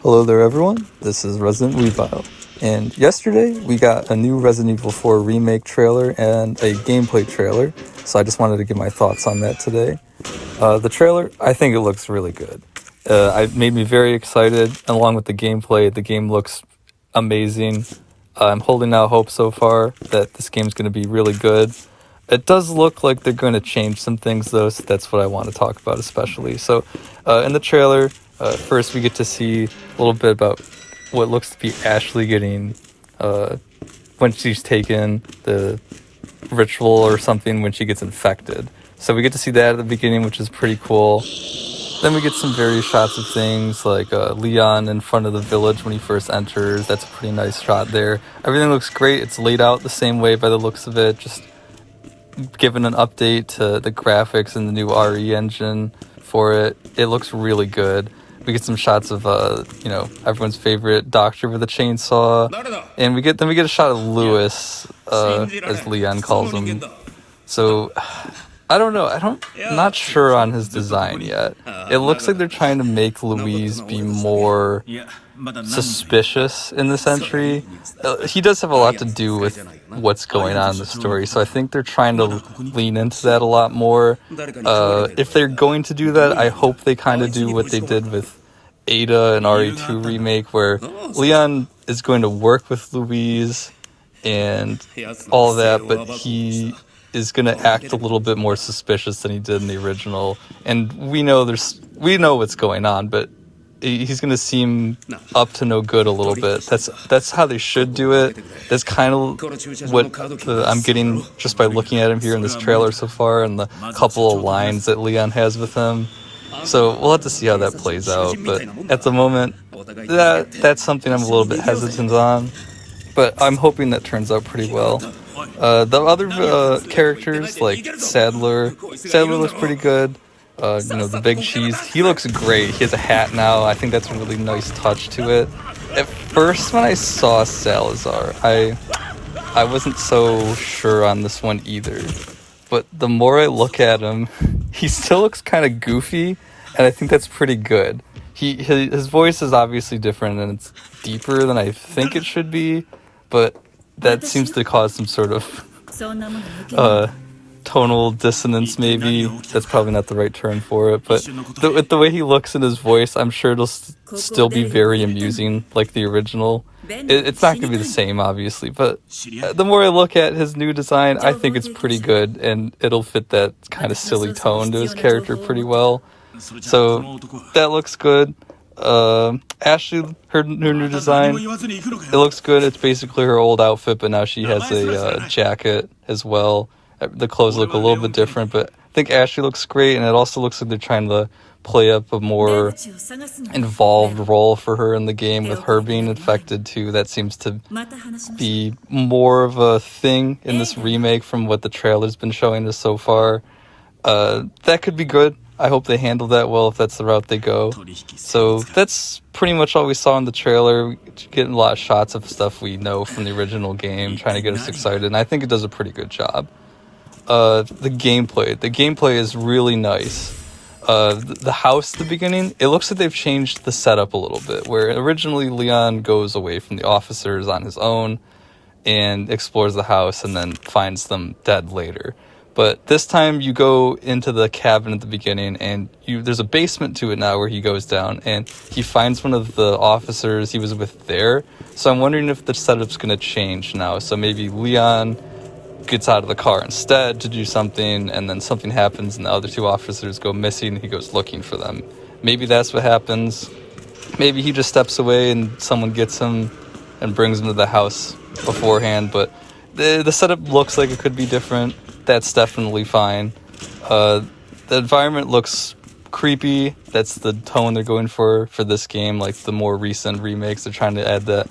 Hello there everyone, this is Resident Weavile, and yesterday we got a new Resident Evil 4 Remake trailer and a gameplay trailer, so I just wanted to give my thoughts on that today. The trailer, I think it looks really good. It made me very excited, along with the gameplay. The game looks amazing. I'm holding out hope so far that this game's going to be really good. It does look like they're going to change some things though, so that's what I want to talk about especially. So in the trailer, first we get to see a little bit about what looks to be Ashley getting when she's taken the ritual or something when she gets infected. So we get to see that at the beginning, which is pretty cool. Then we get some various shots of things like Leon in front of the village when he first enters. That's a pretty nice shot there. Everything looks great. It's laid out the same way by the looks of it. Just given an update to the graphics and the new RE engine for it. It looks really good. We get some shots of everyone's favorite doctor with a chainsaw, and we get a shot of Lewis, as Leon calls him. So I don't know. I'm not sure on his design yet. It looks like they're trying to make Louise be more suspicious in this entry. He does have a lot to do with what's going on in the story, so I think they're trying to lean into that a lot more. If they're going to do that, I hope they kind of do what they did with Ada and RE2 Remake, where Leon is going to work with Louise and all of that, but he is going to act a little bit more suspicious than he did in the original. And we know what's going on, but he's going to seem up to no good a little bit. That's how they should do it. That's kind of what I'm getting just by looking at him here in this trailer so far, and the couple of lines that Leon has with him. So we'll have to see how that plays out. But at the moment, that's something I'm a little bit hesitant on. But I'm hoping that turns out pretty well. The other characters, like Sadler looks pretty good. The Big Cheese, he looks great. He has a hat now. I think that's a really nice touch to it. At first, when I saw Salazar, I wasn't so sure on this one either. But the more I look at him, he still looks kind of goofy, and I think that's pretty good. His voice is obviously different, and it's deeper than I think it should be, but that seems to cause some sort of tonal dissonance, maybe. That's probably not the right term for it, but the way he looks in his voice, I'm sure it'll still be very amusing, like the original. It's not going to be the same, obviously, but the more I look at his new design, I think it's pretty good, and it'll fit that kind of silly tone to his character pretty well. So that looks good. Ashley, her new design, it looks good. It's basically her old outfit, but now she has a jacket as well. The clothes look a little bit different, but I think Ashley looks great, and it also looks like they're trying to play up a more involved role for her in the game, with her being infected too. That seems to be more of a thing in this remake from what the trailer's been showing us so far. That could be good. I hope they handle that well if that's the route they go. So that's pretty much all we saw in the trailer. Getting a lot of shots of stuff we know from the original game, trying to get us excited, and I think it does a pretty good job. The gameplay is really nice. The house at the beginning, it looks like they've changed the setup a little bit, where originally Leon goes away from the officers on his own and explores the house and then finds them dead later. But this time you go into the cabin at the beginning, and there's a basement to it now where he goes down, and he finds one of the officers he was with there. So I'm wondering if the setup's going to change now. So maybe Leon gets out of the car instead to do something, and then something happens and the other two officers go missing, and he goes looking for them. Maybe that's what happens. Maybe he just steps away and someone gets him and brings him to the house beforehand, but the setup looks like it could be different. That's definitely fine. The environment looks creepy. That's the tone they're going for this game. Like the more recent remakes, they're trying to add that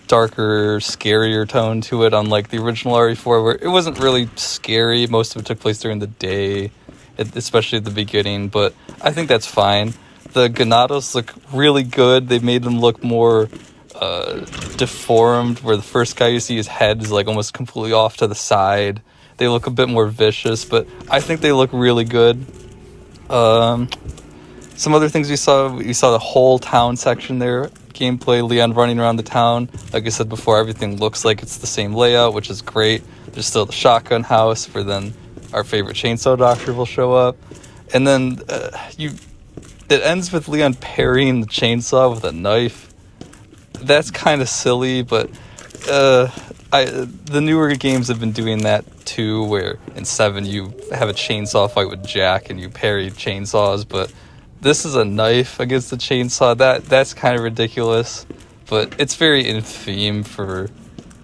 darker, scarier tone to it, unlike the original RE4, where it wasn't really scary. Most of it took place during the day, especially at the beginning, but I think that's fine. The Ganados look really good. They've made them look more deformed, where the first guy you see, his head is like almost completely off to the side. They look a bit more vicious, but I think they look really good. Some other things we saw the whole town section there. Gameplay, Leon running around the town. Like I said before, everything looks like it's the same layout, which is great. There's still the shotgun house where then our favorite chainsaw doctor will show up. And then it ends with Leon parrying the chainsaw with a knife. That's kind of silly, but the newer games have been doing that too, where in 7 you have a chainsaw fight with Jack and you parry chainsaws, but this is a knife against the chainsaw. That's kind of ridiculous, but it's very in theme for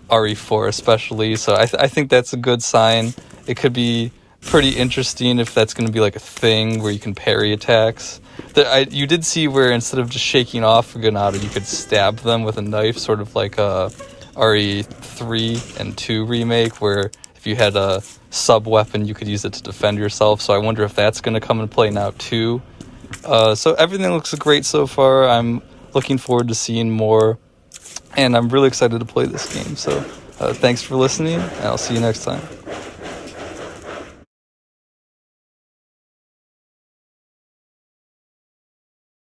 RE4 especially, so I think that's a good sign. It could be pretty interesting if that's going to be like a thing where you can parry attacks. You did see where instead of just shaking off a Ganado, you could stab them with a knife, sort of like a RE3 and 2 remake, where if you had a sub-weapon, you could use it to defend yourself. So I wonder if that's going to come into play now too. So everything looks great so far. I'm looking forward to seeing more, and I'm really excited to play this game. So thanks for listening, and I'll see you next time.